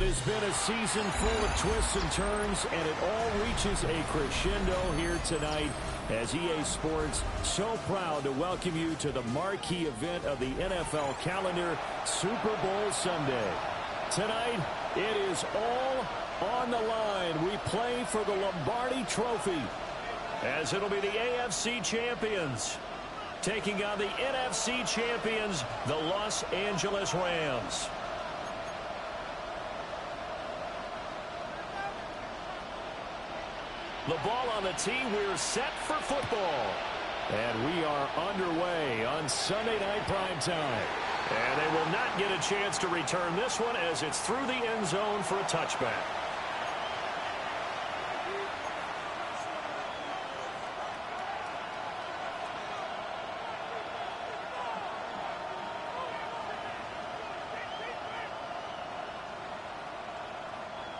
has been a season full of twists and turns, and it all reaches a crescendo here tonight as EA Sports so proud to welcome you to the marquee event of the NFL calendar, Super Bowl Sunday. Tonight, it is all on the line. We play for the Lombardi Trophy, as it'll be the AFC champions taking on the NFC champions, the Los Angeles Rams. The ball on the tee. We're set for football. And we are underway on Sunday Night Primetime. And they will not get a chance to return this one as it's through the end zone for a touchback.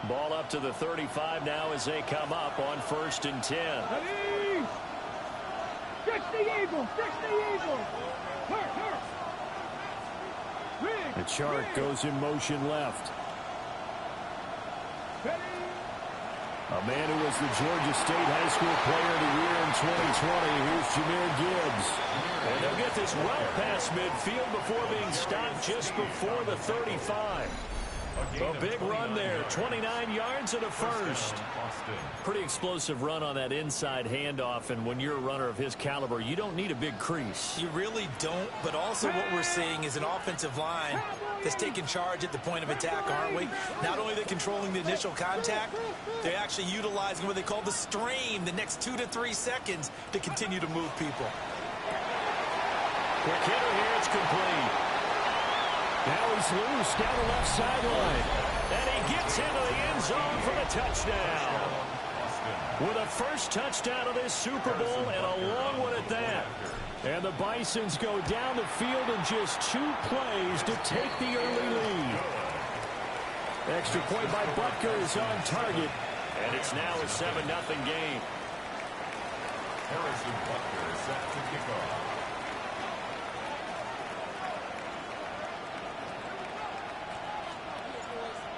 Ball up to the 35 now as they come up on 1st and 10. Ready? Fix the eagle! Fix the eagle! Hurt! The chart goes in motion left. Ready? A man who was the Georgia State High School Player of the Year in 2020. Here's Jahmyr Gibbs. And they'll get this well past midfield before being stopped just before the 35. A big run there, 29 yards and a first. Pretty explosive run on that inside handoff, and when you're a runner of his caliber, you don't need a big crease. You really don't, but also what we're seeing is an offensive line that's taking charge at the point of attack, aren't we? Not only are they controlling the initial contact, they're actually utilizing what they call the stream, the next 2 to 3 seconds, to continue to move people. Quick hitter here, it's complete. Now he's loose down the left sideline. And he gets into the end zone for the touchdown. With a first touchdown of this Super Bowl, and a long one at that. And the Bisons go down the field in just 2 plays to take the early lead. Extra point by Butker is on target. And it's now a 7-0 game. Harrison Butker set to kick off.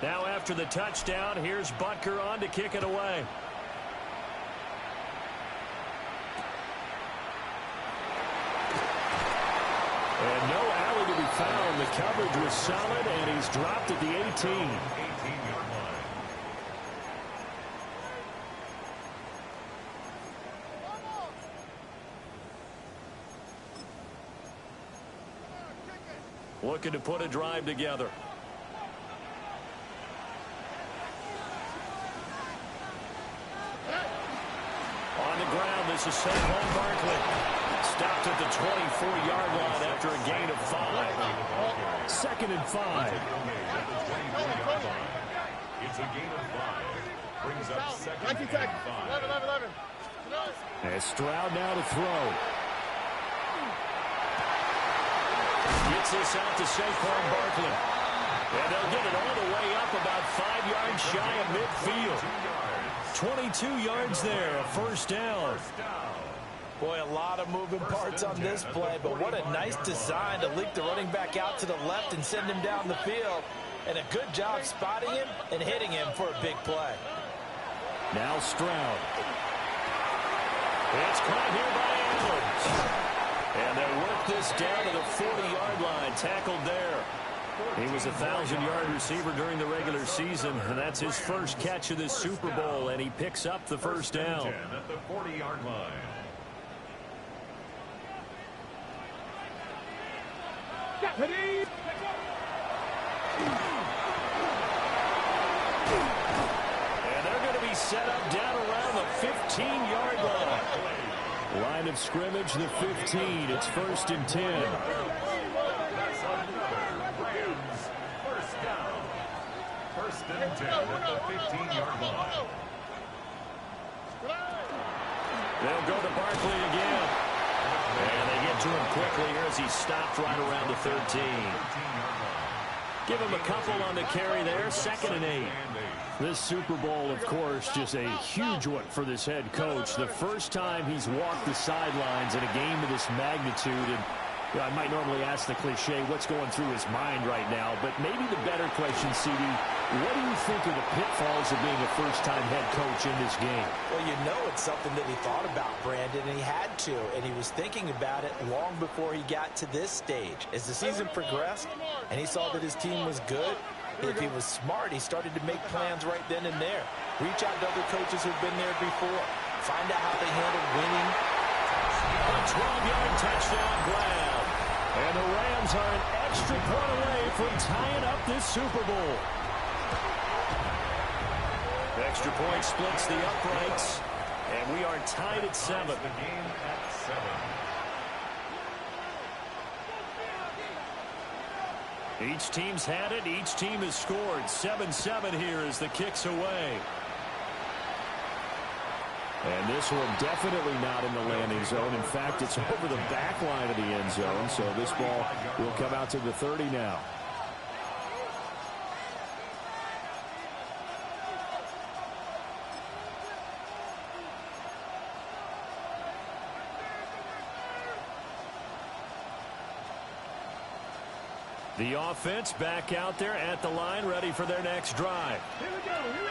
Now after the touchdown, here's Butker on to kick it away. And no alley to be found. The coverage was solid, and he's dropped at the 18. 18-yard line. Looking to put a drive together. On the ground, this is Saquon Barkley. Stopped at the 24-yard line after a gain of 5. 2nd and 5. It's a gain of 5. Brings up 2nd and 5. 11. And Stroud now to throw. Gets this out to Saquon Barkley. And they'll get it all the way up about 5 yards shy of midfield. 22 yards there, a first down. Boy, a lot of moving parts on this play, but what a nice design to leak the running back out to the left and send him down the field. And a good job spotting him and hitting him for a big play. Now Stroud. It's caught here by Adams. And they'll work this down to the 40-yard line, tackled there. He was a 1,000-yard receiver during the regular season, and that's his first catch of this Super Bowl, and he picks up the first down. At the 40-yard line. Ready? And they're going to be set up down around the 15-yard line. Line of scrimmage, the 15. It's 1st and 10. First and 10 at the 15-yard line. They'll go to Barkley again. And they get to him quickly here as he stopped right around the 13. Give him a couple on the carry there, 2nd and 8. This Super Bowl, of course, just a huge one for this head coach. The first time he's walked the sidelines in a game of this magnitude, and I might normally ask the cliche, what's going through his mind right now, but maybe the better question, CD, what do you think are the pitfalls of being a first-time head coach in this game? Well, you know it's something that he thought about, Brandon, and he had to, and he was thinking about it long before he got to this stage. As the season progressed and he saw that his team was good, if he was smart, he started to make plans right then and there. Reach out to other coaches who've been there before. Find out how they handle winning. A 12-yard touchdown grab. And the Rams are an extra point away from tying up this Super Bowl. Extra point splits the uprights, and we are tied at 7. The game at 7. Each team's had it. Each team has scored. 7-7 here as the kick's away. And this one definitely not in the landing zone. In fact, it's over the back line of the end zone. So this ball will come out to the 30 now. The offense back out there at the line, ready for their next drive.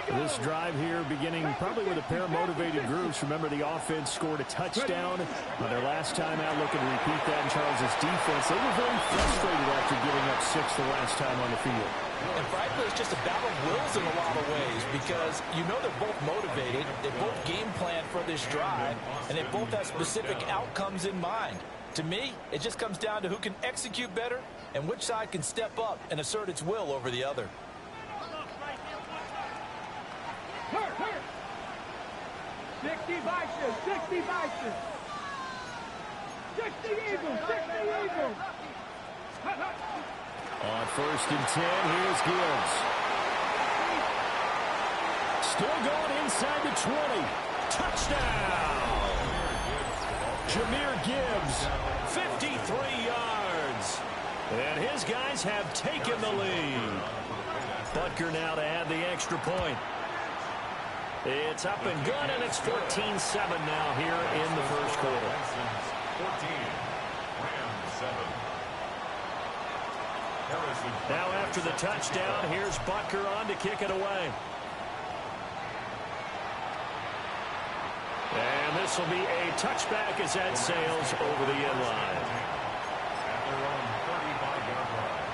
This drive here beginning probably with a pair of motivated groups. Remember, the offense scored a touchdown on their last time out, looking to repeat that in Charles' defense. They were very frustrated after giving up 6 the last time on the field. And frankly, it's just a battle of wills in a lot of ways because you know they're both motivated, they both game plan for this drive, and they both have specific outcomes in mind. To me, it just comes down to who can execute better and which side can step up and assert its will over the other. Hurt, hurt. 60 Bison, 60 Bison. 60 Eagles, 60 Eagles. On 1st and 10, here's Gibbs. Still going inside the 20. Touchdown! Jahmyr Gibbs, 53 yards. And his guys have taken the lead. Butker now to add the extra point. It's up and good, and it's 14-7 now here in the first quarter. 14, Rams 7. Now after the touchdown, here's Butker on to kick it away. And this will be a touchback as that sails over the end line. At their own 35-yard line.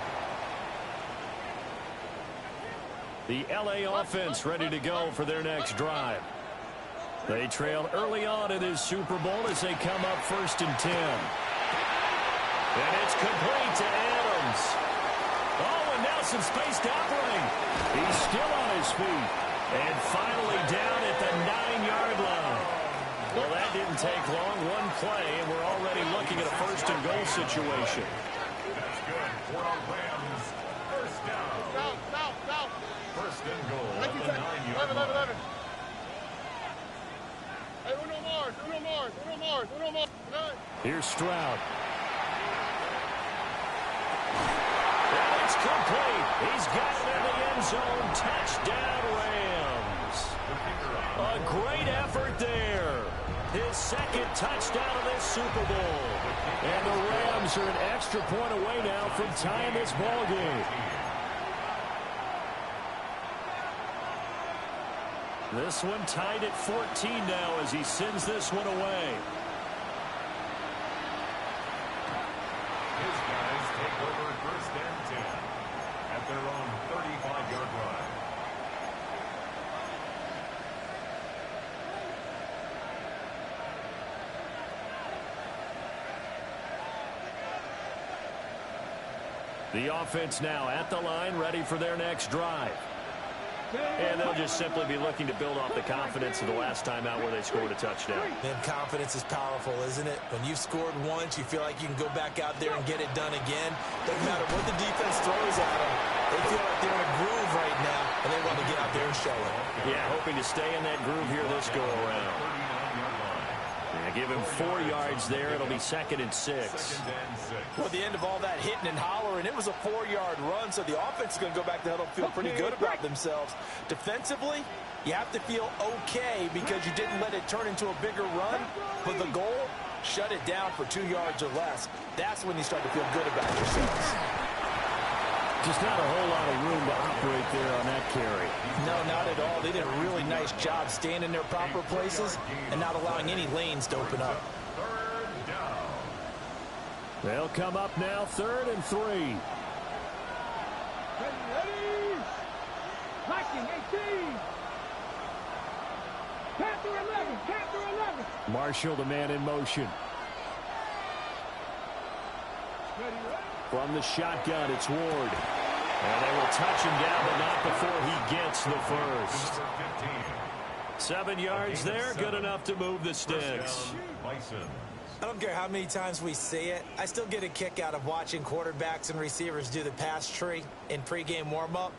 The L.A. offense ready to go for their next drive. They trail early on in this Super Bowl as they come up 1st and 10. And it's complete to Adams. Oh, and now some space to operate. He's still on his feet. And finally down at the 9-yard line. Well, that didn't take long. One play, and we're already looking at a 1st and goal situation. That's good for our Rams. First down. South. 1st and goal at the 9-yard line. 11. Hey, uno more. Here's Stroud. And it's complete. He's got it in the end zone. Touchdown, Rams. A great effort there. His 2nd touchdown of this Super Bowl. And the Rams are an extra point away now from tying this ball game. This one tied at 14 now as he sends this one away. His guys take over 1st and 10 at their own 35-yard line. The offense now at the line, ready for their next drive. And they'll just simply be looking to build off the confidence of the last time out where they scored a touchdown. Man, confidence is powerful, isn't it? When you've scored once, you feel like you can go back out there and get it done again. Doesn't matter what the defense throws at them. They feel like they're in a groove right now, and they want to get out there and show it. Yeah, hoping to stay in that groove here this go-around. Give him 4 yards there. It'll be 2nd and 6. Well, at the end of all that hitting and hollering, it was a 4-yard run, so the offense is going to go back to the huddle and feel pretty good about themselves. Defensively, you have to feel okay because you didn't let it turn into a bigger run, but the goal, shut it down for 2 yards or less, that's when you start to feel good about yourselves. Just not a whole lot of room to operate there on that carry. No, not at all. They did a really nice job staying in their proper places and not allowing any lanes to open up. They'll come up now, 3rd and 3. Ready. Viking 18. Panther 11. Panther 11. Marshall, the man in motion. Ready. From the shotgun, it's Ward. And they will touch him down, but not before he gets the first. 7 yards there, good enough to move the sticks. I don't care how many times we see it. I still get a kick out of watching quarterbacks and receivers do the pass tree in pregame warm-up.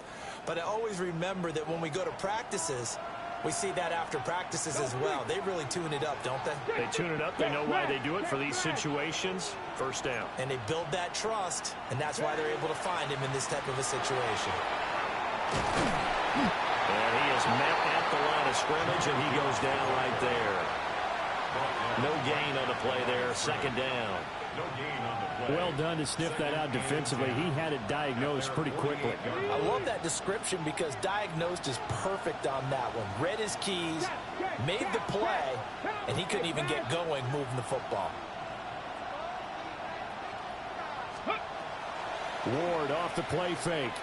But I always remember that when we go to practices, we see that after practices as well. They really tune it up, don't they? They tune it up. They know why they do it for these situations. First down. And they build that trust, and that's why they're able to find him in this type of a situation. And he is met at the line of scrimmage, and he goes down right there. No gain on the play there. 2nd down. Well done to sniff that out defensively. He had it diagnosed pretty quickly. I love that description because diagnosed is perfect on that one. Read his keys, made the play, and he couldn't even get going moving the football. Ward off the play fake.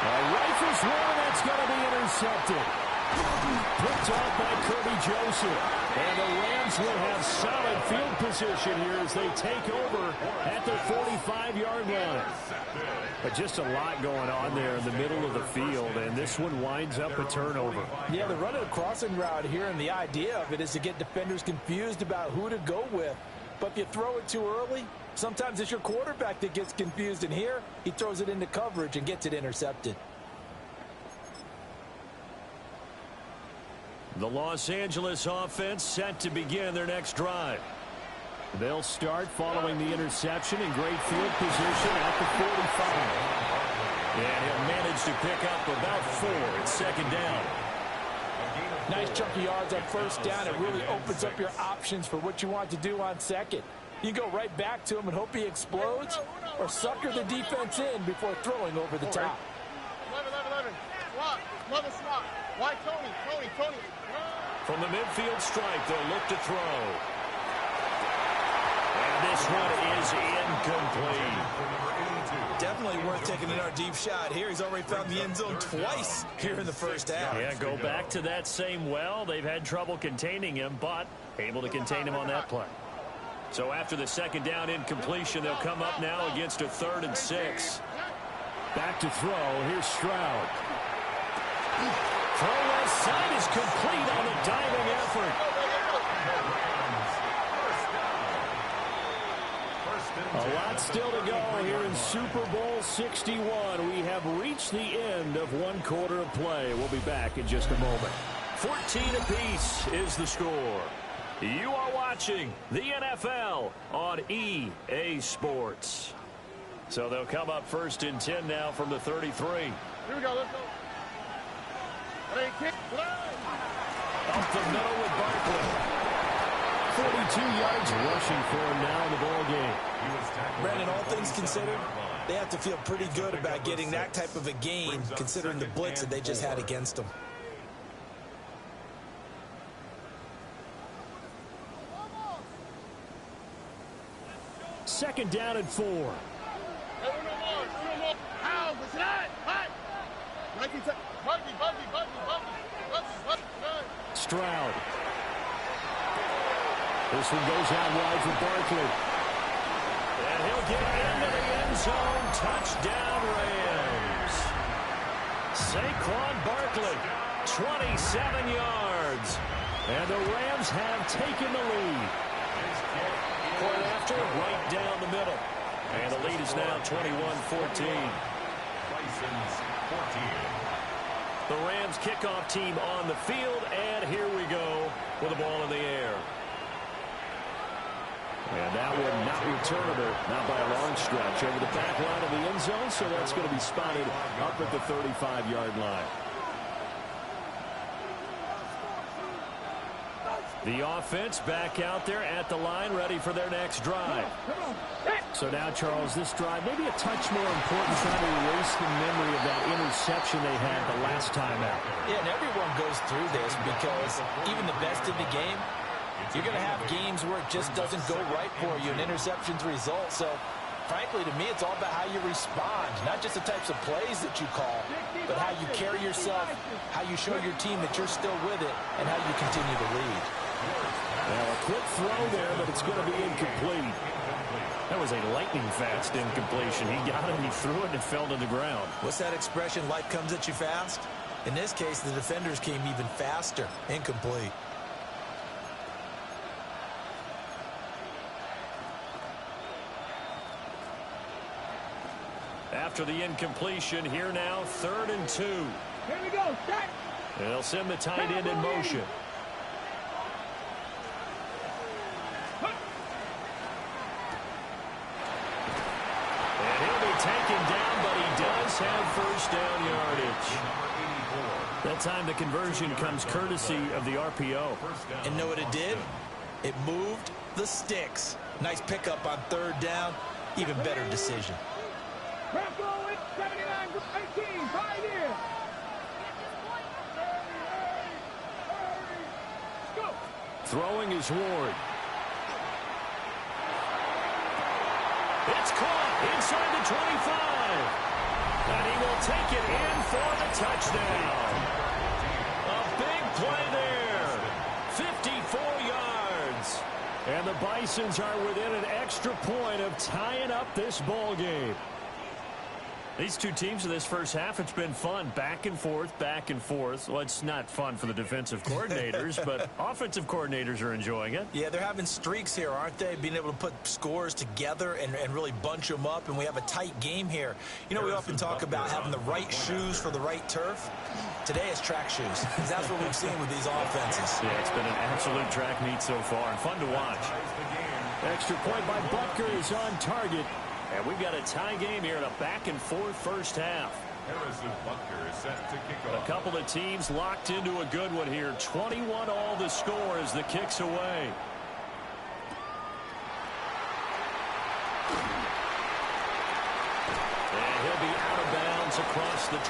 Rifles one, that's going to be intercepted. Picked off by Kirby Joseph. And the Rams will have solid field position here as they take over at their 45-yard line. But just a lot going on there in the middle of the field, and this one winds up a turnover. Yeah, they're running a crossing route here, and the idea of it is to get defenders confused about who to go with. But if you throw it too early, sometimes it's your quarterback that gets confused, and here he throws it into coverage and gets it intercepted. The Los Angeles offense set to begin their next drive. They'll start following the interception in great field position at the 45. And he'll manage to pick up about 4 at 2nd down. Nice chunky yards on 1st down. It really opens up your options for what you want to do on 2nd. You go right back to him and hope he explodes, or sucker the defense in before throwing over the top. 11. Swat. Another swat. Why Tony? From the midfield stripe, they'll look to throw. And this one is incomplete. Definitely worth taking another deep shot here. He's already found the end zone twice here in the 1st half. Yeah, go back to that same well. They've had trouble containing him, but able to contain him on that play. So after the 2nd down incompletion, they'll come up now against a 3rd and 6. Back to throw. Here's Stroud. Throw left side is complete on the diving effort. A lot still to go here in Super Bowl 61. We have reached the end of 1 quarter of play. We'll be back in just a moment. 14 apiece is the score. You are watching the NFL on EA Sports. So they'll come up 1st and 10 now from the 33. Here we go. Let's go. Up the middle with Barkley. 42 yards rushing for him now in the ball game. Brandon, all things considered, they have to feel pretty good about getting that type of a gain, considering the blitz that they just had against them. Second down and 4. Uno more. How was that? Hot. Buggy. Stroud. This one goes out wide for Barkley. And he'll get into the end zone. Touchdown, Rams. Saquon Barkley, 27 yards. And the Rams have taken the lead. Point after, right down the middle. And the lead is now 21-14. Bison's 14. The Rams kickoff team on the field, and here we go with the ball in the air. And that one not returnable, not by a long stretch, over the back line of the end zone, so that's going to be spotted up at the 35-yard line. The offense back out there at the line, ready for their next drive. So now, Charles, this drive maybe a touch more important, trying to erase the memory of that interception they had the last time out. Yeah, and everyone goes through this because even the best in the game, you're going to have games where it just doesn't go right for you, and interceptions result. So, frankly, to me, it's all about how you respond, not just the types of plays that you call, but how you carry yourself, how you show your team that you're still with it, and how you continue to lead. Well, a quick throw there, but it's going to be incomplete. That was a lightning-fast incompletion. He got it, he threw it, and it fell to the ground. What's that expression, life comes at you fast? In this case, the defenders came even faster. Incomplete. After the incompletion, here now, 3rd and 2. Here we go. Set. They'll send the tight end in motion. And he'll be taken down, but he does have first down yardage. That time the conversion comes courtesy of the RPO. And know what it did? It moved the sticks. Nice pickup on 3rd down. Even better decision. Throwing is Ward. It's caught inside the 25. And he will take it in for the touchdown. A big play there. 54 yards. And the Bisons are within an extra point of tying up this ball game. These two teams in this first half, it's been fun. Back and forth, back and forth. Well, it's not fun for the defensive coordinators, but offensive coordinators are enjoying it. Yeah, they're having streaks here, aren't they? Being able to put scores together and really bunch them up, and we have a tight game here. You know, we often talk about having the right shoes for the right turf. Today it's track shoes. That's what we've seen with these offenses. Yeah, it's been an absolute track meet so far, and fun to watch. Extra point by Butker is on target. And we've got a tie game here in a back-and-forth first half. Harrison Butker is set to kick off. A couple of teams locked into a good one here. 21 all the score as the kick's away. And he'll be out of bounds across the 25.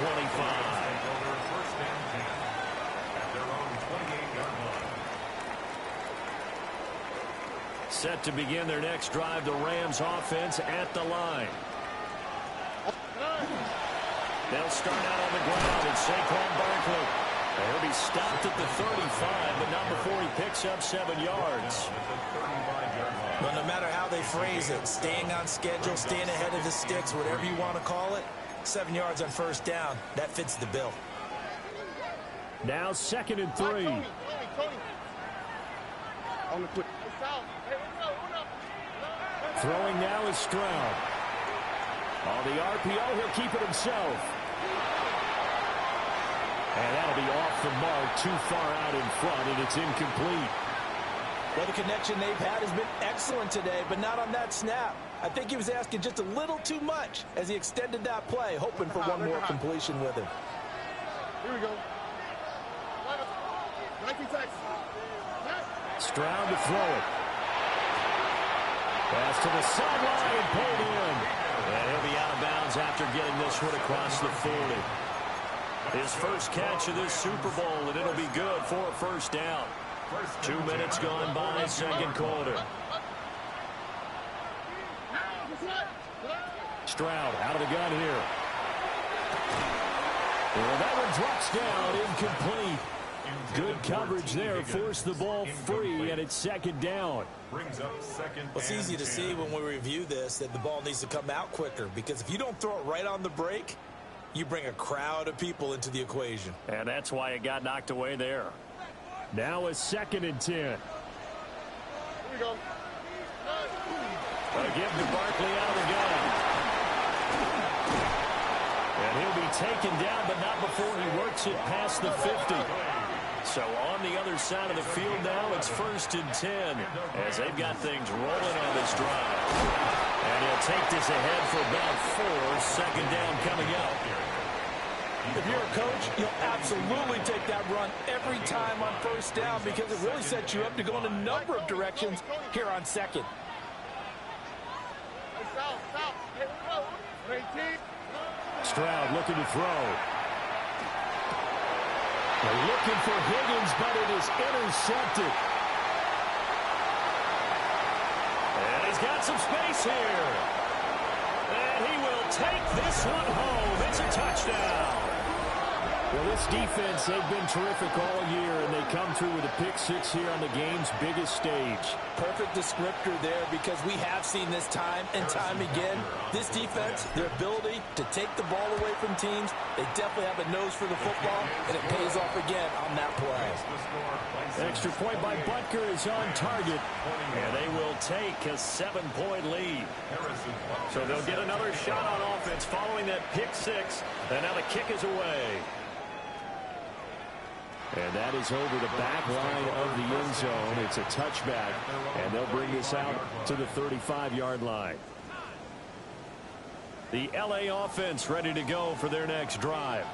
First and 10 at their own 28-yard line. Set to begin their next drive, the Rams offense at the line. They'll start out on the ground, and Saquon Barkley. He'll be stopped at the 35, but not before he picks up 7 yards. Well, no matter how they phrase it, staying on schedule, staying ahead of the sticks, whatever you want to call it, 7 yards on first down, that fits the bill. Now 2nd and 3. On the quick. Throwing now is Stroud. On the RPO, he'll keep it himself. And that'll be off the mark, too far out in front, and it's incomplete. Well, the connection they've had has been excellent today, but not on that snap. I think he was asking just a little too much as he extended that play, hoping for one more completion with him. Here we go. Stroud to throw it. Pass to the sideline and pulled in. And he'll be out of bounds after getting this one across the 40. His first catch of this Super Bowl, and it'll be good for a first down. 2 minutes gone by, second quarter. Stroud out of the gun here. Well, that one drops down, incomplete. Good coverage there, forced the ball free, and it's second down. Brings up second. Well, it's easy to see when we review this that the ball needs to come out quicker, because if you don't throw it right on the break, you bring a crowd of people into the equation. And that's why it got knocked away there. Now a 2nd and 10. Here we go. A give to Barkley out of the gun. And he'll be taken down, but not before he works it past the 50. So on the other side of the field now, it's 1st and 10 as they've got things rolling on this drive. And he'll take this ahead for about 4. Second down coming up. If you're a coach, you'll absolutely take that run every time on first down because it really sets you up to go in a number of directions here on second. Stroud looking to throw. They're looking for Higgins, but it is intercepted. And he's got some space here. And he will take this one home. It's a touchdown. Well, this defense, they've been terrific all year, and they come through with a pick-6 here on the game's biggest stage. Perfect descriptor there because we have seen this time and time again. This defense, their ability to take the ball away from teams, they definitely have a nose for the football, and it pays off again on that play. Extra point by Butker is on target, and they will take a 7-point lead. So they'll get another shot on offense following that pick-6, and now the kick is away. And that is over the back line of the end zone. It's a touchback, and they'll bring this out to the 35-yard line. The LA offense ready to go for their next drive.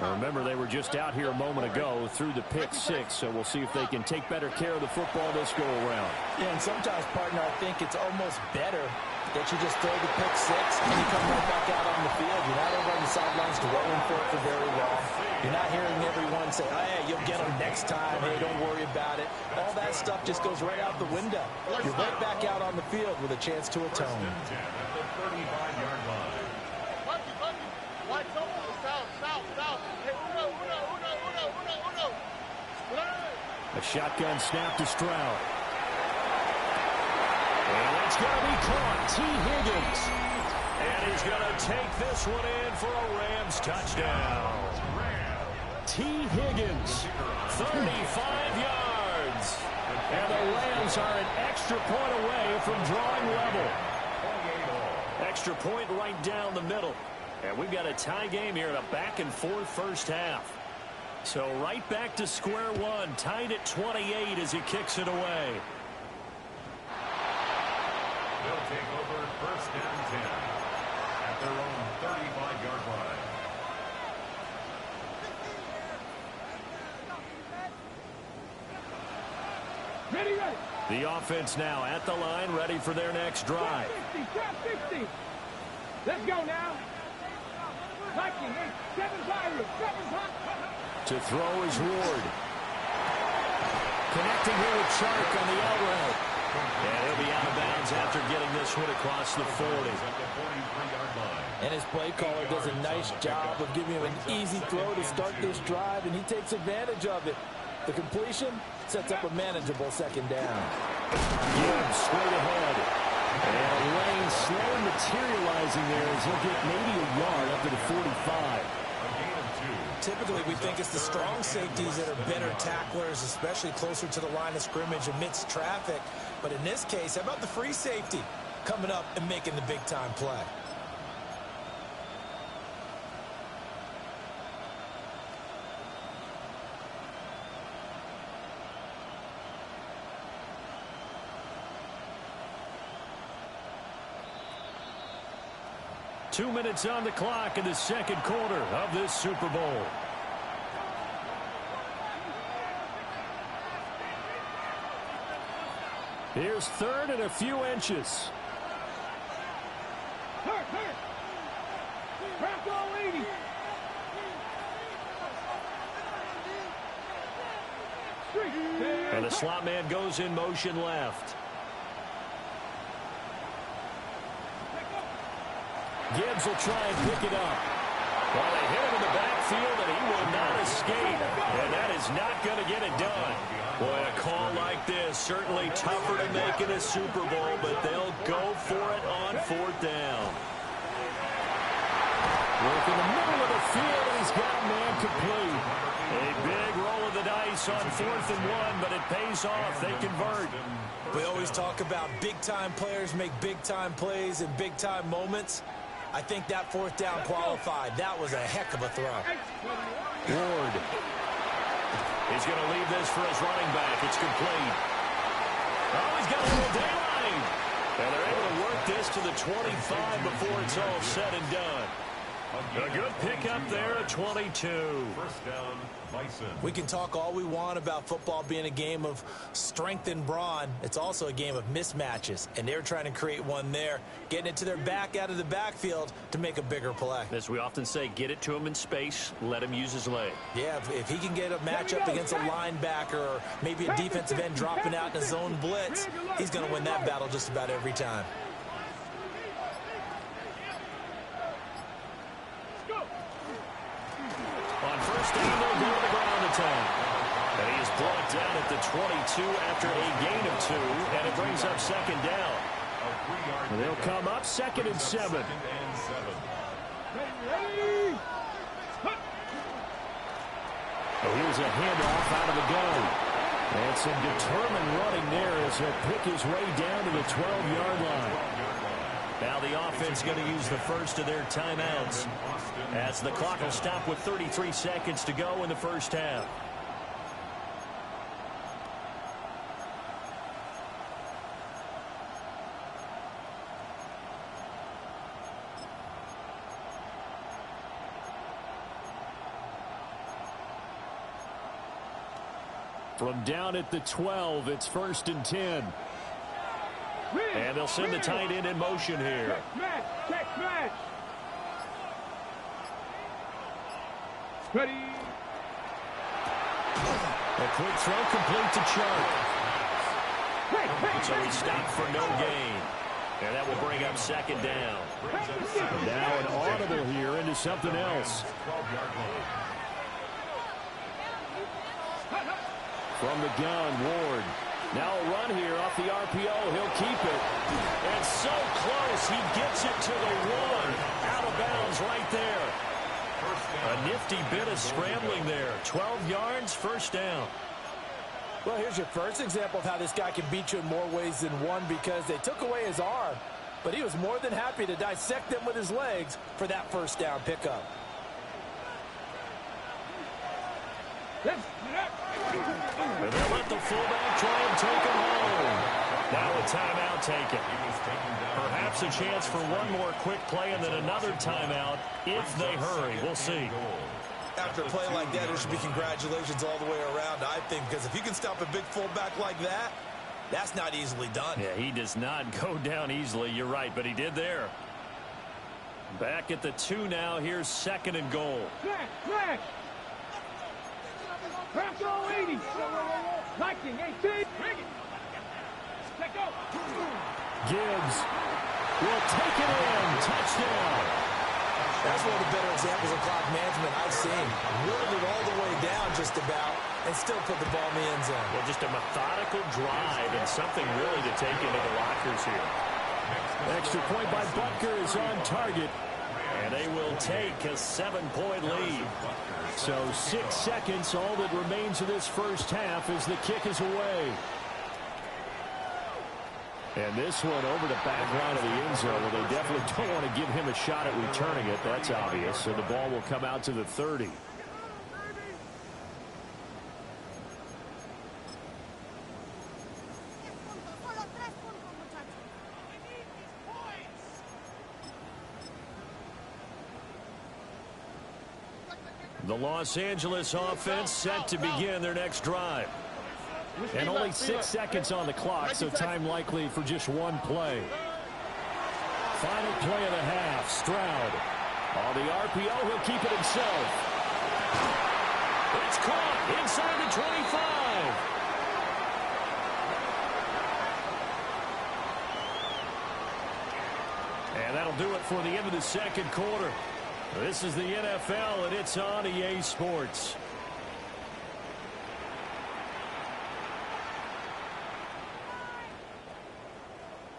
Now remember, they were just out here a moment ago through the pick-6, so we'll see if they can take better care of the football this go-around. Yeah, and sometimes, partner, I think it's almost better that you just throw the pick-6 and you come right back out on the field. You're not over on the sidelines dwelling for it for very long. You're not hearing everyone say, oh, hey, you'll get them next time. Hey, don't worry about it. All that stuff just goes right out the window. You're right back out on the field with a chance to atone. A shotgun snap to Stroud. And it's going to be caught. T. Higgins. And he's going to take this one in for a Rams touchdown. T. Higgins, 35 yards. And the Rams are an extra point away from drawing level. Extra point right down the middle. And we've got a tie game here in a back-and-forth first half. So right back to square one, tied at 28 as he kicks it away. They'll take over first and 10 at their own 35-yard line. The offense now at the line, ready for their next drive. 50. Let's go now. To throw is Ward. Connecting here with Chark on the out route. And he'll be out of bounds after getting this one across the 40. And his play caller does a nice job of giving him an easy throw to start this drive, and he takes advantage of it. The completion sets up a manageable second down. Gibbs straight ahead. And a lane slow materializing there as he'll get maybe a yard up to the 45. Typically, we think it's the strong safeties that are better tacklers, especially closer to the line of scrimmage amidst traffic. But in this case, how about the free safety coming up and making the big-time play? Two minutes on the clock in the second quarter of this Super Bowl. Here's third and a few inches. And the slot man goes in motion left. Gibbs will try and pick it up. Well, they hit him in the backfield, and he will not escape. And that is not going to get it done. Boy, a call like this, certainly tougher to make in a Super Bowl, but they'll go for it on fourth down. Work in the middle of the field, and he's got a man complete. A big roll of the dice on 4th and 1, but it pays off. They convert. We always talk about big-time players make big-time plays in big-time moments. I think that fourth down qualified. That was a heck of a throw. Ward. He's going to leave this for his running back. It's complete. Oh, he's got a little daylight. And they're able to work this to the 25 before it's all said and done. A good pickup there at 22. First down, Bison. We can talk all we want about football being a game of strength and brawn. It's also a game of mismatches, and they're trying to create one there, getting it to their back out of the backfield to make a bigger play. As we often say, get it to him in space, let him use his leg. Yeah, if he can get a matchup against a linebacker or maybe a defensive end dropping out in a zone blitz, he's going to win that battle just about every time. On first down, they'll go to the ground attack. And he is brought down at the 22 after a gain of 2, and it brings up second down. And they'll come up 2nd and 7. Oh, here's a handoff out of the gun. And some determined running there as he'll pick his way down to the 12-yard line. Now the offense going to use the first of their timeouts as the clock will stop with 33 seconds to go in the first half. From down at the 12, it's 1st and 10. And they'll send the tight end in motion here. Check match. Ready. A quick throw complete to Chark. So he stopped for no gain. And that will bring up second down. Now an audible here into something else. From the gun, Ward. Now a run here off the RPO. He'll keep it. And so close. He gets it to the 1. Out of bounds right there. A nifty bit of scrambling there. 12 yards, first down. Well, here's your first example of how this guy can beat you in more ways than one, because they took away his arm, but he was more than happy to dissect them with his legs for that first down pickup. And they'll let the fullback try and take him home. Now a timeout taken. Perhaps a chance for one more quick play and then another timeout if they hurry. We'll see. After a play like that, there should be congratulations all the way around, I think, because if you can stop a big fullback like that, that's not easily done. Yeah, he does not go down easily. You're right, but he did there. Back at the 2 now. Here's 2nd and goal. Flash. Crack all 80. Liking 18. Bring it. Let go. Gibbs will take it in. Touchdown. That's one of the better examples of clock management I've seen. Whittled it all the way down just about and still put the ball in the end zone. Well, just a methodical drive and something really to take into the lockers here. Extra point by Butker is on target. And they will take a 7-point lead. So 6 seconds, all that remains of this first half as the kick is away. And this one over the back line of the end zone. Well, they definitely don't want to give him a shot at returning it. That's obvious. So the ball will come out to the 30. The Los Angeles offense set to begin their next drive. And only 6 seconds on the clock, so time likely for just one play. Final play of the half, Stroud. On the RPO, he'll keep it himself. It's caught inside the 25. And that'll do it for the end of the second quarter. This is the NFL, and it's on EA Sports.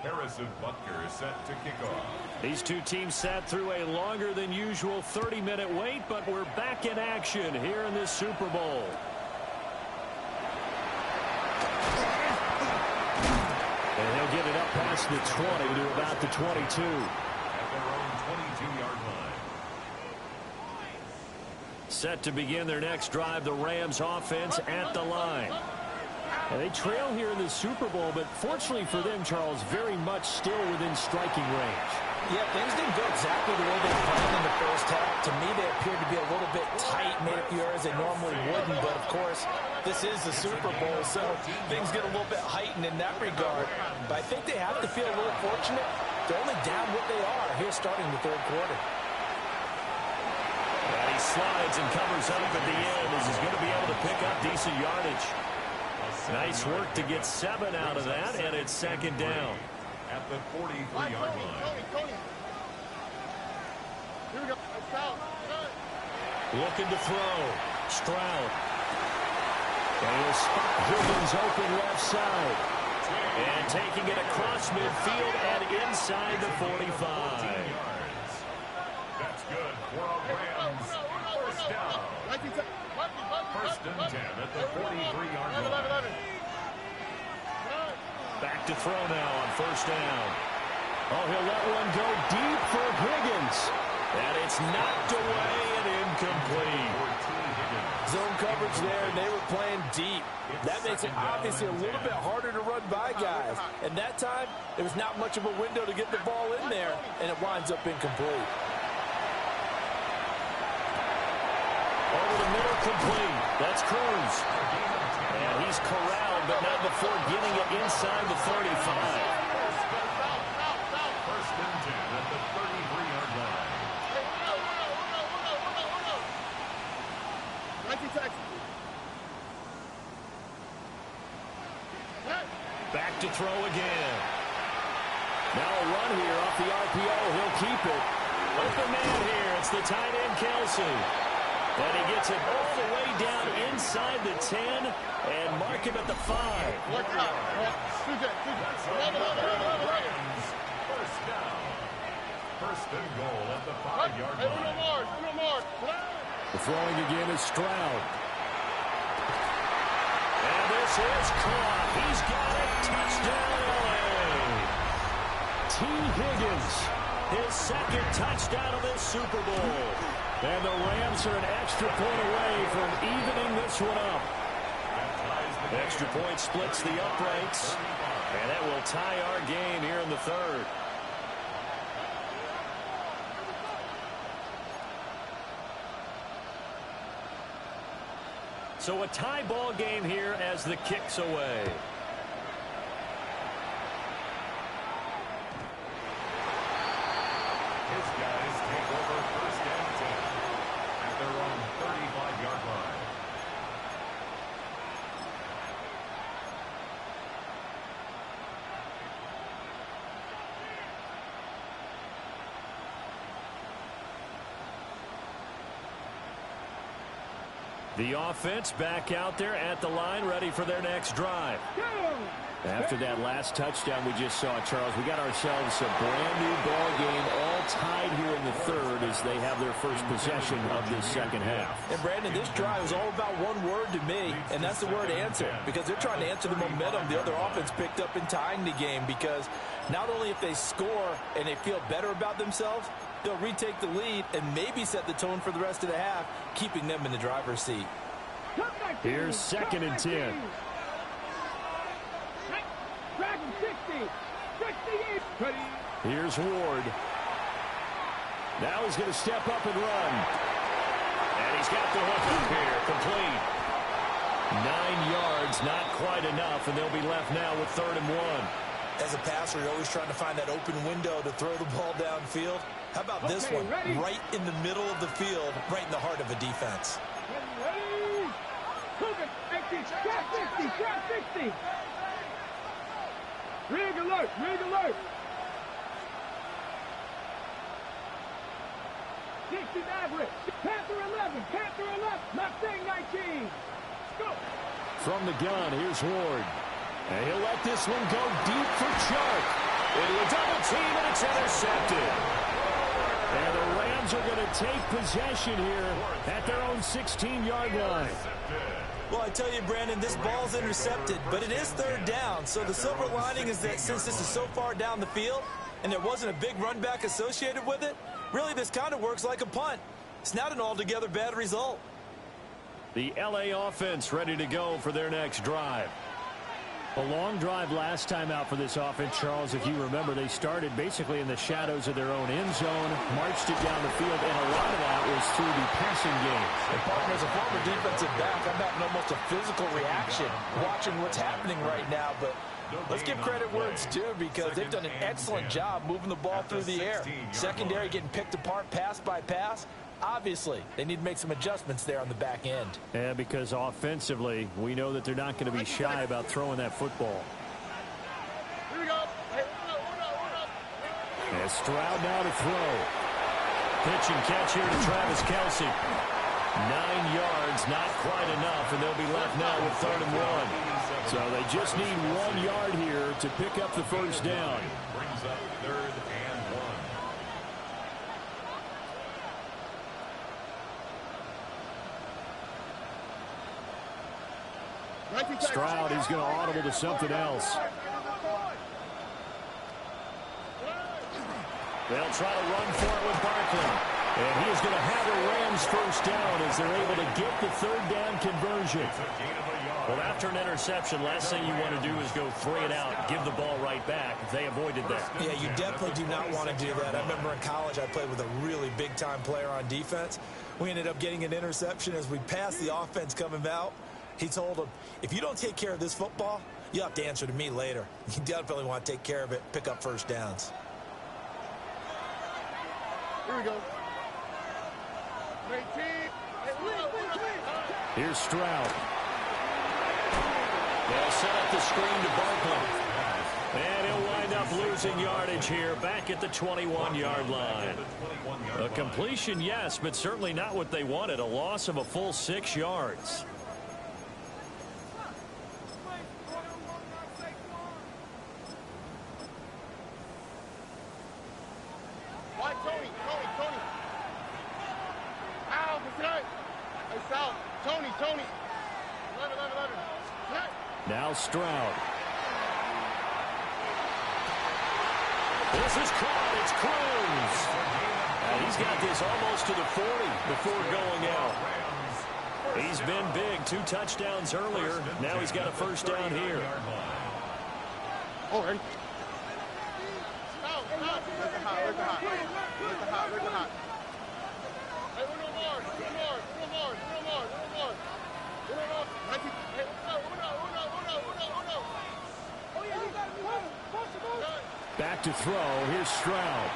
Harrison Butker is set to kick off. These two teams sat through a longer than usual 30-minute wait, but we're back in action here in this Super Bowl. And he'll get it up past the 20 to about the 22. At their own 22-yard line. Set to begin their next drive, the Rams offense at the line. And they trail here in the Super Bowl, but fortunately for them, Charles, very much still within striking range. Yeah, things didn't go exactly the way they planned in the first half. To me, they appeared to be a little bit tight, made a few errors they normally wouldn't. But, of course, this is the Super Bowl, so things get a little bit heightened in that regard. But I think they have to feel a little fortunate. They're only down what they are here starting the third quarter. And he slides and covers up at the end as he's going to be able to pick up decent yardage. Nice work to get 7 out of that, and it's second down. At the 43-yard line. Here we go. Looking to throw. Stroud. And he'll spot Higgins open left side. And taking it across midfield and inside the 45. That's good for a Rams first down. First and 10 at the 43-yard line. Back to throw now on first down. Oh, he'll let one go deep for Higgins. And it's knocked away and incomplete. Zone coverage there, and they were playing deep. That makes it obviously a little bit harder to run by guys. And that time, there was not much of a window to get the ball in there, and it winds up incomplete. Over the middle, complete. That's Cruz. And he's corralled, but not before getting it inside the 35. First and 10 at the 33-yard line. Back to throw again. Now a run here off the RPO. He'll keep it. Open man here. It's the tight end, Kelsey. And he gets it all the way down inside the 10 and mark him at the 5. First down. First and goal at the 5-yard line. The throwing again is Stroud. And this is caught. He's got it. Touchdown, LA. T. Higgins, his second touchdown of this Super Bowl. And the Rams are an extra point away from evening this one up. The extra point splits the uprights. And that will tie our game here in the third. So a tie ball game here as the kick's away. His guys take over first and 10 at their own 35-yard line. The offense back out there at the line, ready for their next drive. After that last touchdown we just saw, Charles, we got ourselves a brand new ball game, all tied here in the third as they have their first possession of this second half. And Brandon, this drive is all about one word to me, and that's the word answer, because they're trying to answer the momentum the other offense picked up in tying the game, because not only if they score and they feel better about themselves, they'll retake the lead and maybe set the tone for the rest of the half, keeping them in the driver's seat. Here's second and 10. Here's Ward. Now he's going to step up and run. And he's got the hook up here, complete. 9 yards, not quite enough, and they'll be left now with 3rd and 1. As a passer, you're always trying to find that open window to throw the ball downfield. How about this one? Right in the middle of the field, right in the heart of a defense. Rig alert, rig alert. 60 average. Panther 11, Panther 11, Mustang 19. Go. From the gun, here's Ward. And he'll let this one go deep for Chark. Into a double team, and it's intercepted. And the Rams are going to take possession here at their own 16-yard line. Well, I tell you, Brandon, this ball's intercepted, but it is 3rd down. So the silver lining is that since this is so far down the field and there wasn't a big run back associated with it, really this kind of works like a punt. It's not an altogether bad result. The LA offense ready to go for their next drive. A long drive last time out for this offense, Charles. If you remember, they started basically in the shadows of their own end zone, marched it down the field, and a lot of that was through the passing game. And partner, as a former defensive back, I'm having almost a physical reaction watching what's happening right now. But let's give credit where it's due, because they've done an excellent job moving the ball through the air. Secondary getting picked apart pass by pass. Obviously, they need to make some adjustments there on the back end. Yeah, because offensively, we know that they're not going to be shy about throwing that football. Here we go. And Stroud now to throw. Pitch and catch here to Travis Kelce. 9 yards, not quite enough, and they'll be left now with 3rd and 1. So they just need 1 yard here to pick up the first down. Brings up 3rd and 1. Stroud, he's going to audible to something else. They'll try to run for it with Barkley. And he is going to have a Rams first down as they're able to get the 3rd down conversion. Well, after an interception, last thing you want to do is go 3 and out, give the ball right back. They avoided that. Yeah, you definitely do not want to do that. I remember in college I played with a really big-time player on defense. We ended up getting an interception as we passed the offense coming out. He told him, if you don't take care of this football, you have to answer to me later. You definitely want to take care of it, pick up first downs. Here we go. Here's Stroud. They'll set up the screen to Barkley. And he'll wind up losing yardage here back at the 21-yard line. A completion, yes, but certainly not what they wanted. A loss of a full 6 yards. Tony. 11. Now Stroud. This is caught. It's Cruz. And he's got this almost to the 40 before going out. He's been big. 2 touchdowns earlier. Now he's got a first down here. Oh, ready? Where's the hot? Hey, one more. Back to throw. Here's Stroud.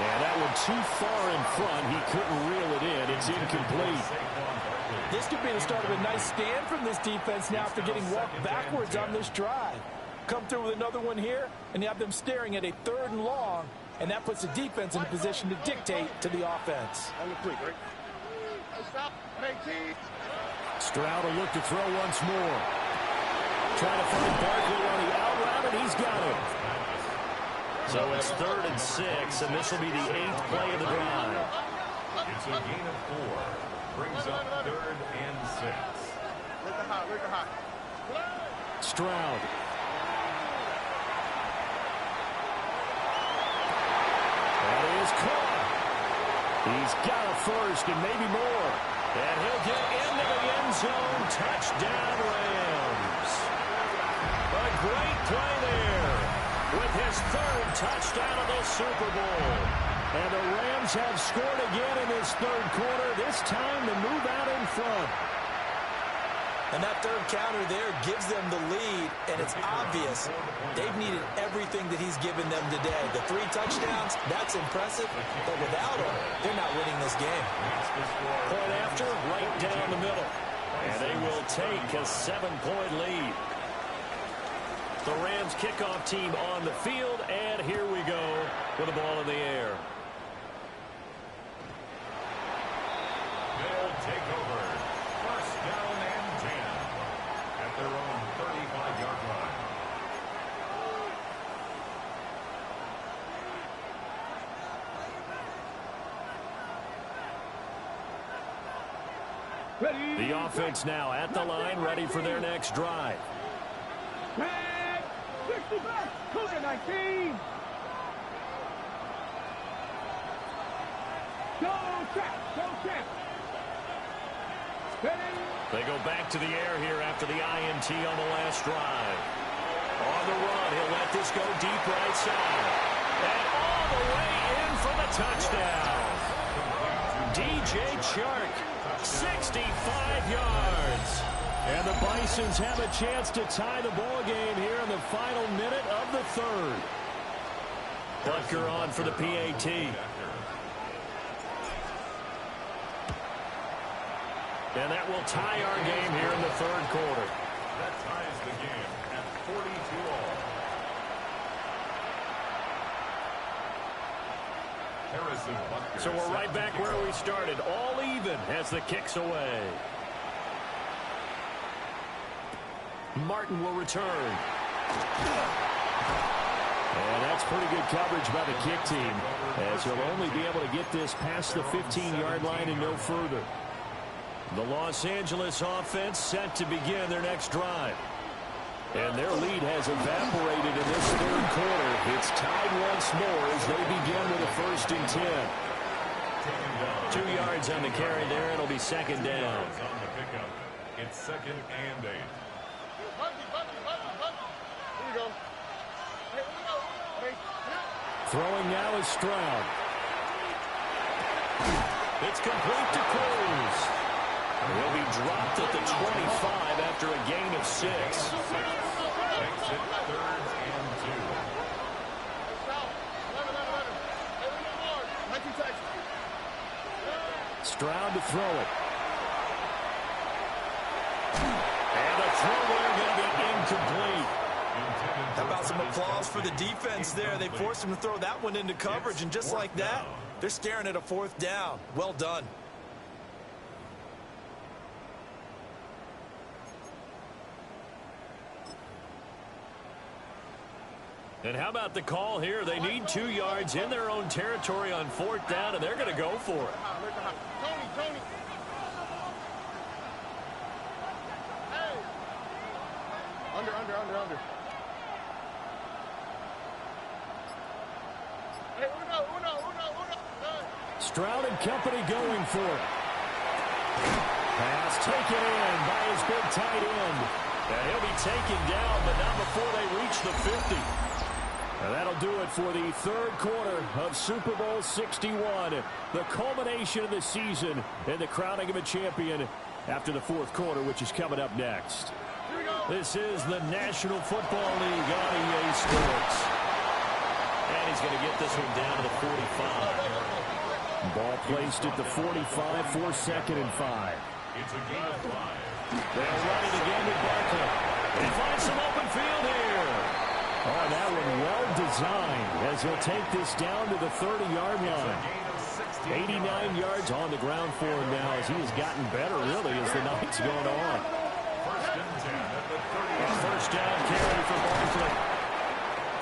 And that one too far in front. He couldn't reel it in. It's incomplete. This could be the start of a nice stand from this defense now after getting walked backwards on this drive. Come through with another one here, and you have them staring at a 3rd and long, and that puts the defense in a position to dictate to the offense. Stroud will look to throw once more. Trying to find Barkley on the out route, and he's got it. So it's 3rd and 6, and this will be the 8th play of the drive. It's a gain of 4. Brings up 3rd and 6. Where's the hot? Stroud. That is caught. He's got a first and maybe more. And he'll get into the end zone. Touchdown, Rams. A great play there with his 3rd touchdown of the Super Bowl. And the Rams have scored again in this 3rd quarter, this time to move out in front. And that 3rd counter there gives them the lead, and it's obvious they've needed everything that he's given them today. The 3 touchdowns, that's impressive, but without him, they're not winning this game. Point after, right down the middle. And they will take a 7-point lead. The Rams kickoff team on the field, and here we go with the ball in the air. They'll take over. First down and 10 at their own 35-yard line. The offense now at the line, ready for their next drive. 65, Cougar 19. Go, Trap. They go back to the air here after the INT on the last drive. On the run, he'll let this go deep right side. And all the way in for the touchdown. DJ Chark, 65 yards. And the Bisons have a chance to tie the ball game here in the final minute of the third. Butker on for the PAT. And that will tie our game here in the third quarter. That ties the game at 42-all. Harrison Butker. So we're right back where we started. All even as the kick's away. Martin will return. And that's pretty good coverage by the kick team, as he'll only be able to get this past the 15-yard line and no further. The Los Angeles offense set to begin their next drive. And their lead has evaporated in this third quarter. It's tied once more as they begin with a 1st and 10. 2 yards on the carry there. It'll be second down. On the pickup. It's 2nd and 8. Here you go. Throwing now is Stroud. It's complete to Cruz. He'll be dropped at the 25 after a gain of 6. Makes it 3rd and 2. Stroud to throw it. And the throw there going to be incomplete. How about some applause for the defense there? They forced him to throw that one into coverage, and just like that, they're staring at a 4th down. Well done. And how about the call here? They need 2 yards in their own territory on 4th down, and they're going to go for it. Tony. Hey. Under. Hey, Uno. Stroud and company going for it. Pass taken in by his big tight end. And he'll be taken down, but not before they reach the 50. And that'll do it for the third quarter of Super Bowl 61. The culmination of the season and the crowning of a champion after the fourth quarter, which is coming up next. This is the National Football League on EA Sports. And he's going to get this one down to the 45. Ball placed at the 45 for 2nd and 5. It's a gain of 5. They'll run it again with Barkley. They find some open field here. Oh, that one well designed as he'll take this down to the 30-yard line. 89 yards on the ground for him now as he has gotten better, really, as the night's going on. 1st and 10 at the 30. First down carry for Barkley.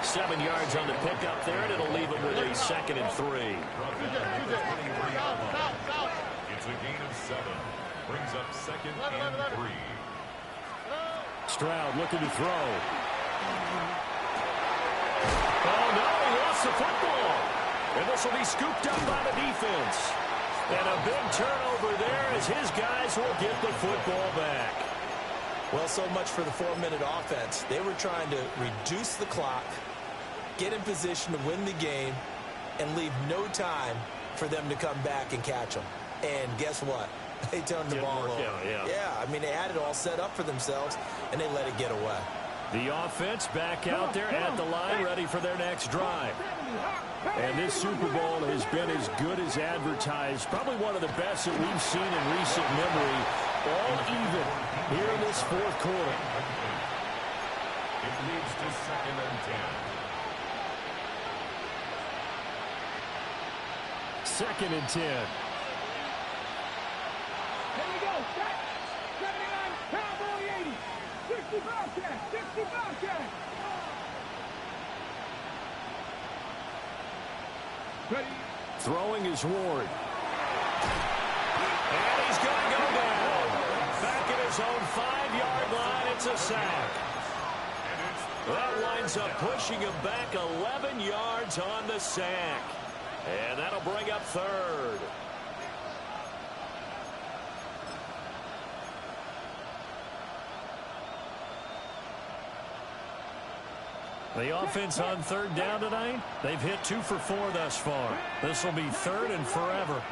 7 yards on the pickup there, and it'll leave him with a 2nd and 3. It's a gain of 7. Brings up 2nd and 3. Stroud looking to throw. Oh, no, he lost the football. And this will be scooped up by the defense. And a big turnover there as his guys will get the football back. Well, so much for the 4-minute offense. They were trying to reduce the clock, get in position to win the game, and leave no time for them to come back and catch them. And guess what? They turned the ball over. Yeah, I mean, they had it all set up for themselves, and they let it get away. The offense back out there at the line, ready for their next drive. And this Super Bowl has been as good as advertised. Probably one of the best that we've seen in recent memory. All even here in this fourth quarter. It leads to 2nd and 10. 2nd and 10. Here we go. 79, Cowboy 80. 60 Bobcat. 60 Bobcat. Ready. Throwing is Ward. And he's going to go down. Back at his own 5-yard line. It's a sack. That winds up pushing him back 11 yards on the sack. And that'll bring up 3rd. The offense on third down tonight, they've hit 2 for 4 thus far. This will be third and forever.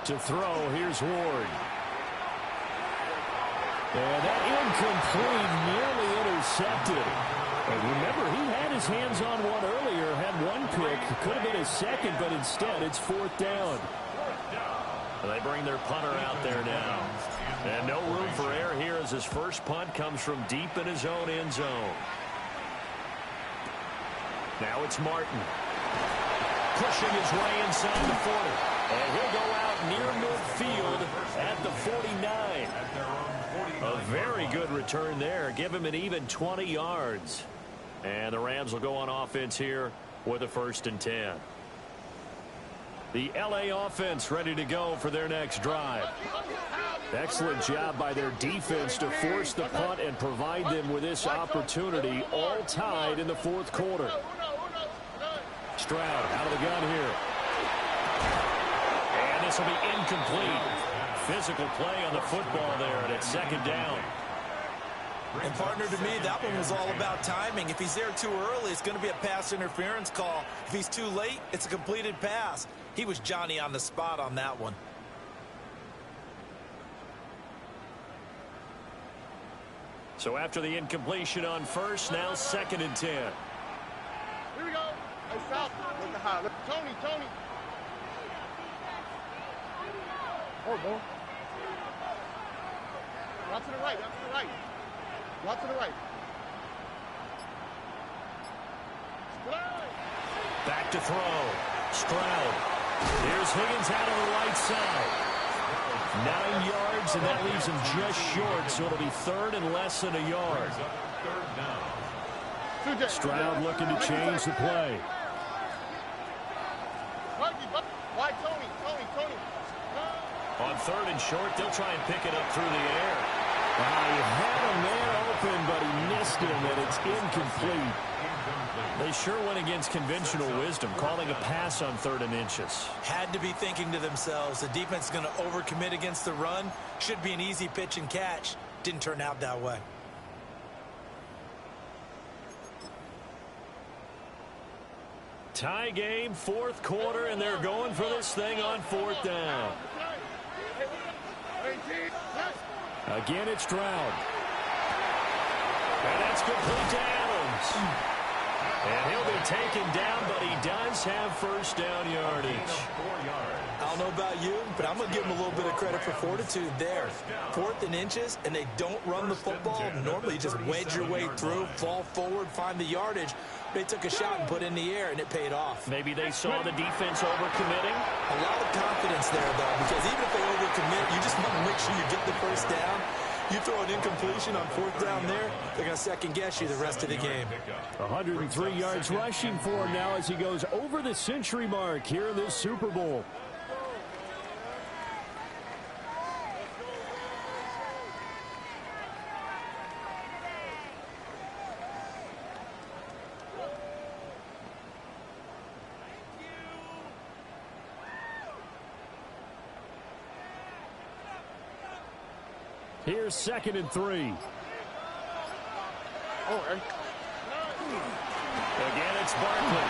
To throw, here's Ward. And that incomplete, nearly intercepted. And remember, he had his hands on one earlier, had one pick. Could have been his second, but instead it's 4th down. They bring their punter out there now. And no room for error here as his first punt comes from deep in his own end zone. Now it's Martin. Pushing his way inside the 40. And he'll go out near midfield at the 49. A very good return there. Give him an even 20 yards. And the Rams will go on offense here with a 1st and 10. The LA offense ready to go for their next drive. Excellent job by their defense to force the punt and provide them with this opportunity, all tied in the 4th quarter. Stroud out of the gun here. And this will be incomplete. Physical play on the football there, and it's 2nd down. And partner, to me, that one was all about timing. If he's there too early, it's going to be a pass interference call. If he's too late, it's a completed pass. He was Johnny on the spot on that one. So after the incompletion on first, now 2nd and 10. Here we go. Hey, South. Look at high. Look, Tony. Oh, no. Out to the right. Out to the right. Back to throw. Stroud. Here's Higgins out on the right side. 9 yards, and that leaves him just short, so it'll be 3rd and less than a yard. Stroud looking to change the play. Why Tony? On 3rd and short, they'll try and pick it up through the air. He had him there open, but he missed him, and it's incomplete. They sure went against conventional wisdom, calling a pass on 3rd and inches. Had to be thinking to themselves, the defense is going to overcommit against the run. Should be an easy pitch and catch. Didn't turn out that way. Tie game, 4th quarter, and they're going for this thing on 4th down. Again, it's Stroud. And that's complete to Adams. And he'll be taken down, but he does have 1st down yardage. I don't know about you, but I'm going to give him a little bit of credit for fortitude there. 4th and inches, and they don't run the football. Normally, you just wedge your way through, fall forward, find the yardage. They took a shot and put it in the air, and it paid off. Maybe they saw the defense overcommitting. A lot of confidence there, though, because even if they overcommit, you just want to make sure you get the 1st down. You throw an incompletion on 4th down there, they're going to second-guess you the rest of the game. 103 yards rushing for him now as he goes over the century mark here in this Super Bowl. Here's 2nd and 3. Oh, again, it's Barkley.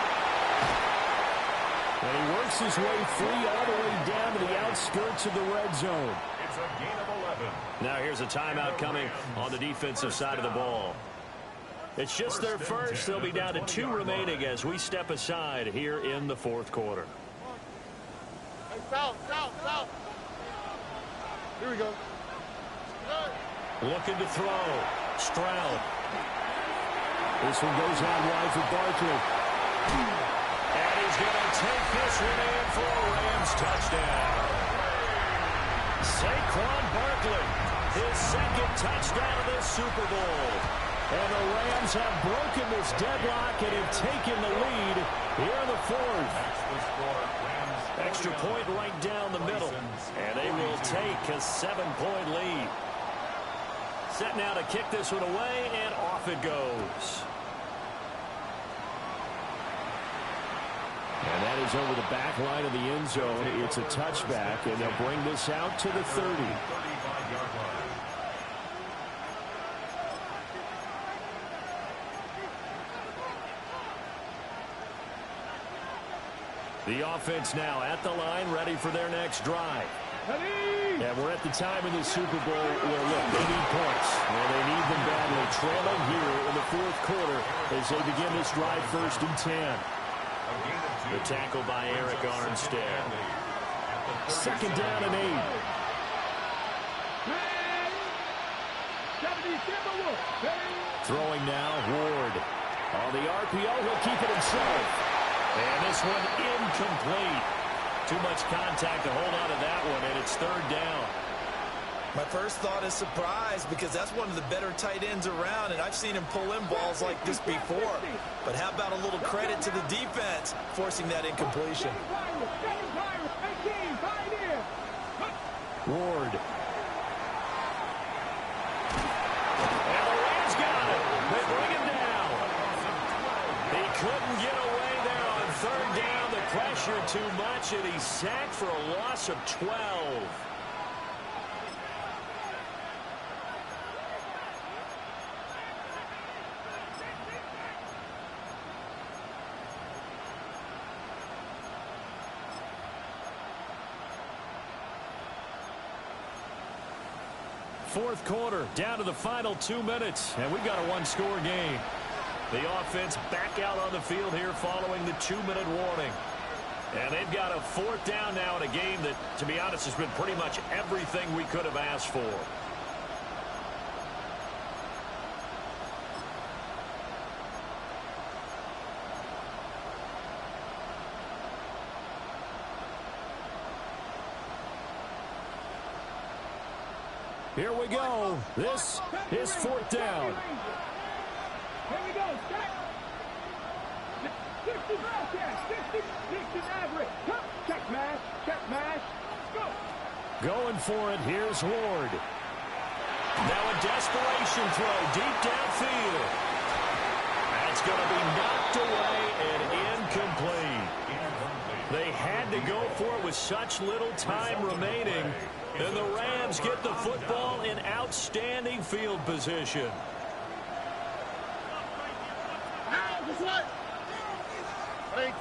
And he works his way free all the way down to the outskirts of the red zone. It's a gain of 11. Now here's a timeout coming on the defensive side of the ball. It's just their first. They'll be down to 2 remaining as we step aside here in the 4th quarter. Hey, South. Here we go. Looking to throw. Stroud. This one goes out wide for Barkley. And he's going to take this one in for a Rams touchdown. Saquon Barkley, his 2nd touchdown of this Super Bowl. And the Rams have broken this deadlock and have taken the lead here in the 4th. Extra point right down the middle. And they will take a 7-point lead. Set now to kick this one away, and off it goes. And that is over the back line of the end zone. It's a touchback, and they'll bring this out to the 30. 35-yard line. The offense now at the line, ready for their next drive. And we're at the time in the Super Bowl where, look, they need points. And they need them badly. Trailing here in the fourth quarter as they begin this drive 1st and 10. The tackle by Eric Armstead. 2nd down and 8. Throwing now, Ward. On the RPO, he'll keep it himself. And this one incomplete. Too much contact to hold on to that one, and it's 3rd down. My first thought is surprise, because that's one of the better tight ends around, and I've seen him pull in balls like this before. But how about a little credit to the defense forcing that incompletion? Ward. And the Rams got him. They bring him down. He couldn't get away there on 3rd down. The pressure too much, and he's sacked for a loss of 12. Fourth quarter, down to the final 2 minutes, and we've got a one-score game. The offense back out on the field here following the 2-minute warning. And they've got a 4th down now in a game that, to be honest, has been pretty much everything we could have asked for. Here we go. This is 4th down. Here we go. 60 broadcast. 60 average. Check mash. Check mash. Go. Going for it. Here's Ward. Now a desperation throw deep downfield. That's going to be knocked away and incomplete. They had to go for it with such little time remaining. And the Rams get the football in outstanding field position. They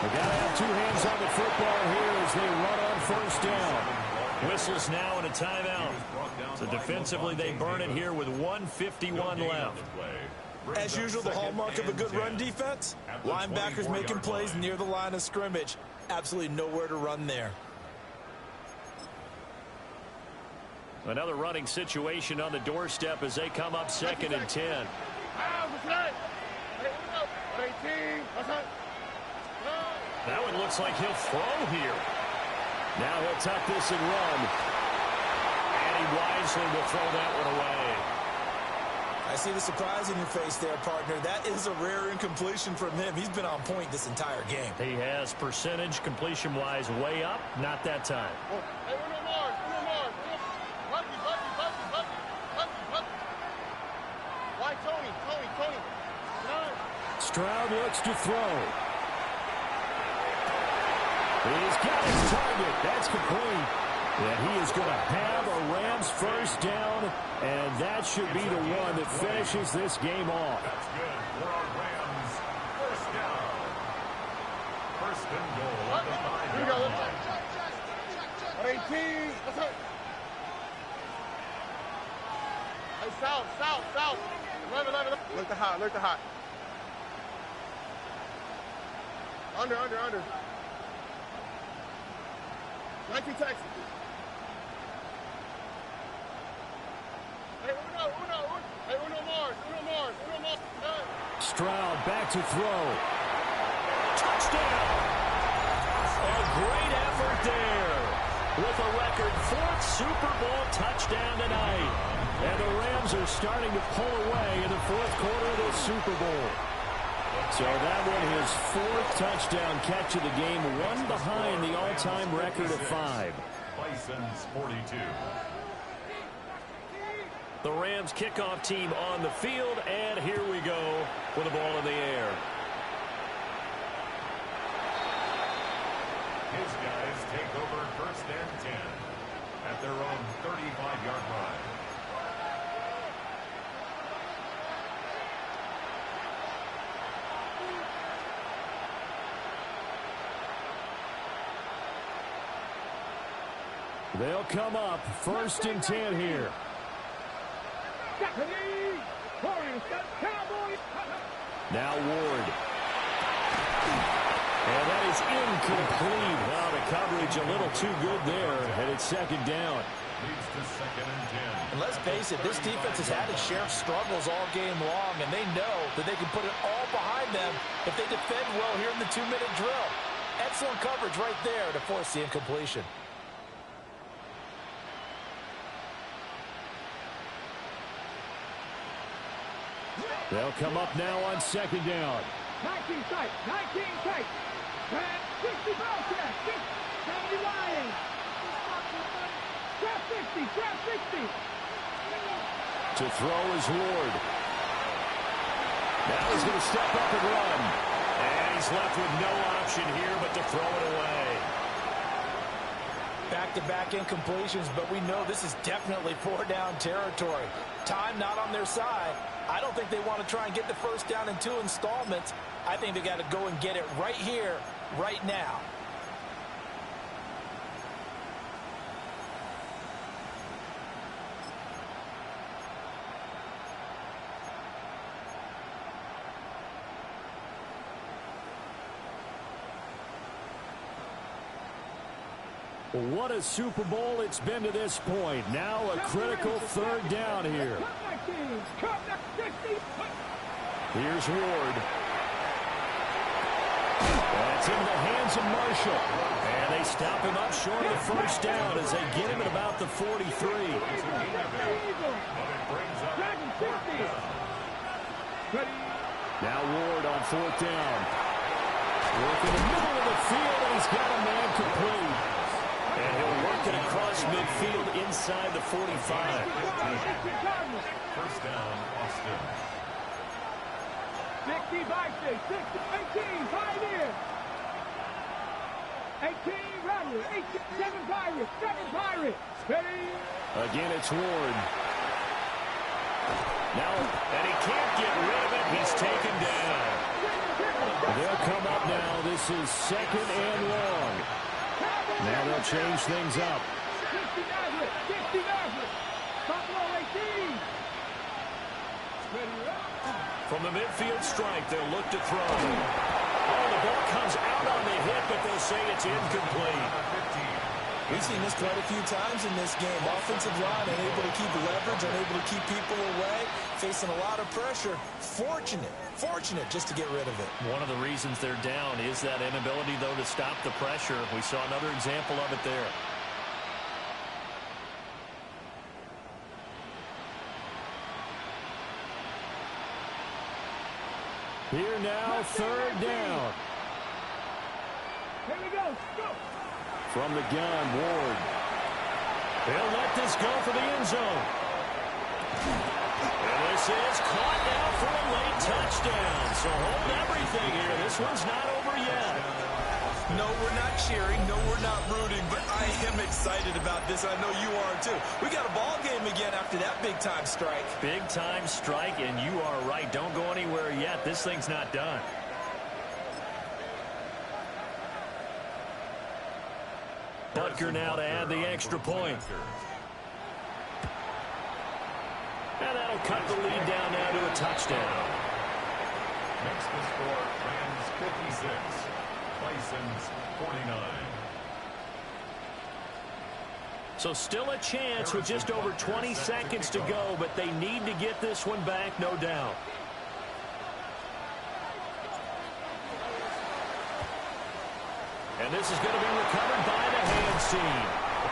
got to have 2 hands on the football here as they run on 1st down. Whistles now and a timeout. So defensively they burn it here with 1:51 left. As usual, the hallmark of a good run defense, linebackers making plays near the line of scrimmage. Absolutely nowhere to run there. Another running situation on the doorstep as they come up 2nd and 10. That one looks like he'll throw here. Now he'll tuck this and run. And he wisely will throw that one away. I see the surprise in your face there, partner. That is a rare incompletion from him. He's been on point this entire game. He has percentage completion-wise way up. Not that time. Why Tony? Stroud looks to throw. He's got his target. That's complete. And he is going to have a Rams 1st down, and that should be the one that finishes this game off. That's good for our Rams. 1st down. 1st and goal at the 5-yard line. 18. Let's go. Hey, south. 11. Look the hot. Under. 19 Texas. Hey, Uno Mars. Stroud back to throw. Touchdown! A great effort there. With a record 4th Super Bowl touchdown tonight. And the Rams are starting to pull away in the 4th quarter of the Super Bowl. So that one, his 4th touchdown catch of the game, one behind the all-time record of 5. Bison's 42. The Rams kickoff team on the field, and here we go with the ball in the air. His guys take over 1st and 10 at their own 35-yard line. They'll come up 1st and 10 here. Now Ward. And that is incomplete. Wow, the coverage a little too good there. And it's 2nd down. Leads to 2nd and 10. And let's face it, this defense has had its share of struggles all game long, and they know that they can put it all behind them if they defend well here in the 2-minute drill. Excellent coverage right there to force the incompletion. They'll come up now on 2nd down. 19 tight, 19 tight. 60 ball catch, 70 Lions. Trap 60, trap 60. To throw is Ward. Now he's going to step up and run. And he's left with no option here but to throw it away. Back-to-back incompletions, but we know this is definitely 4-down territory. Time not on their side. I don't think they want to try and get the 1st down in 2 installments. I think they got to go and get it right here, right now. What a Super Bowl it's been to this point. Now a critical 3rd down here. Here's Ward. That's in the hands of Marshall. And they stop him up short of the 1st down as they get him at about the 43. Now Ward on 4th down. Working in the middle of the field, and he's got a man complete. And he'll work it across midfield inside the 45. 1st down, Austin. 60 Bison, 18, Pioneer. 18, Rattler, 7 Pirates, 7 Pirates. Ready? Again, it's Ward. Now, and he can't get rid of it. He's taken down. They'll come up now. This is 2nd and long. Now they'll change things up. 60 Maverick, Buffalo 18. From the midfield strike, they'll look to throw. Oh, the ball comes out on the hit, but they'll say it's incomplete. We've seen this quite a few times in this game. Offensive line unable to keep leverage, unable to keep people away, facing a lot of pressure. Fortunate just to get rid of it. One of the reasons they're down is that inability, though, to stop the pressure. We saw another example of it there. Here now, 3rd down. Here we go. From the gun, Ward. They'll let this go for the end zone. And this is caught now for a late touchdown. So hold everything here. This one's not over yet. No, we're not cheering. No, we're not rooting. But I am excited about this. I know you are too. We got a ball game again after that big-time strike. Big-time strike, and you are right. Don't go anywhere yet. This thing's not done. Butker now to add the extra point. And that'll cut the lead down now to a touchdown. Next to score, Rams 56, Bison's 49. So still a chance with just over 20 seconds to go, but they need to get this one back, no doubt. And this is going to be recovered by the hands team.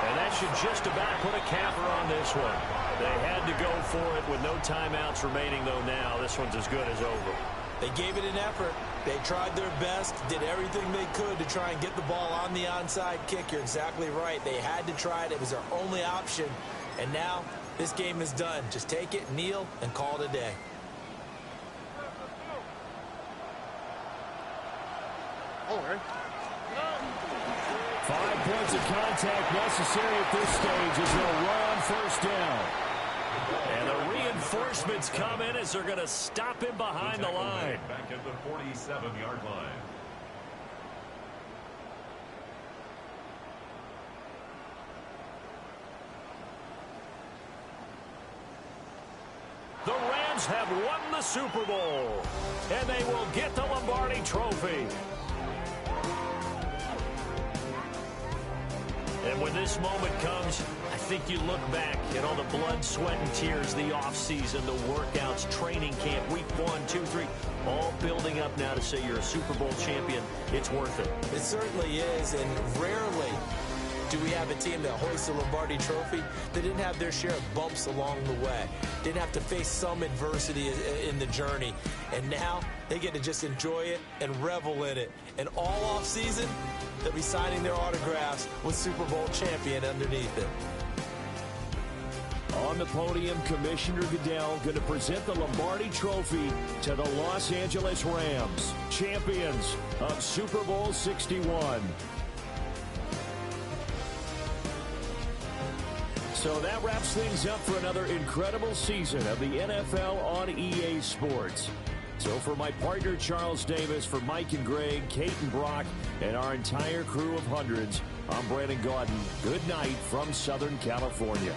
And that should just about put a capper on this one. They had to go for it with no timeouts remaining, though now this one's as good as over. They gave it an effort. They tried their best, did everything they could to try and get the ball on the onside kick. You're exactly right. They had to try it. It was their only option. And now this game is done. Just take it, kneel, and call it a day. Okay. 5 points of contact necessary at this stage as they'll run on 1st down. And the reinforcements come in as they're going to stop him behind the line. Back at the 47-yard line. The Rams have won the Super Bowl, and they will get the Lombardi Trophy. And when this moment comes, I think you look back at all the blood, sweat, and tears, the offseason, the workouts, training camp, week 1, 2, 3, all building up now to say you're a Super Bowl champion. It's worth it. It certainly is, and rarely do we have a team that hoists a Lombardi Trophy that didn't have their share of bumps along the way, didn't have to face some adversity in the journey, and now they get to just enjoy it and revel in it. And all off season, they'll be signing their autographs with Super Bowl champion underneath it. On the podium, Commissioner Goodell going to present the Lombardi Trophy to the Los Angeles Rams, champions of Super Bowl 61. So that wraps things up for another incredible season of the NFL on EA Sports. So for my partner, Charles Davis, for Mike and Greg, Kate and Brock, and our entire crew of hundreds, I'm Brandon Gaudin. Good night from Southern California.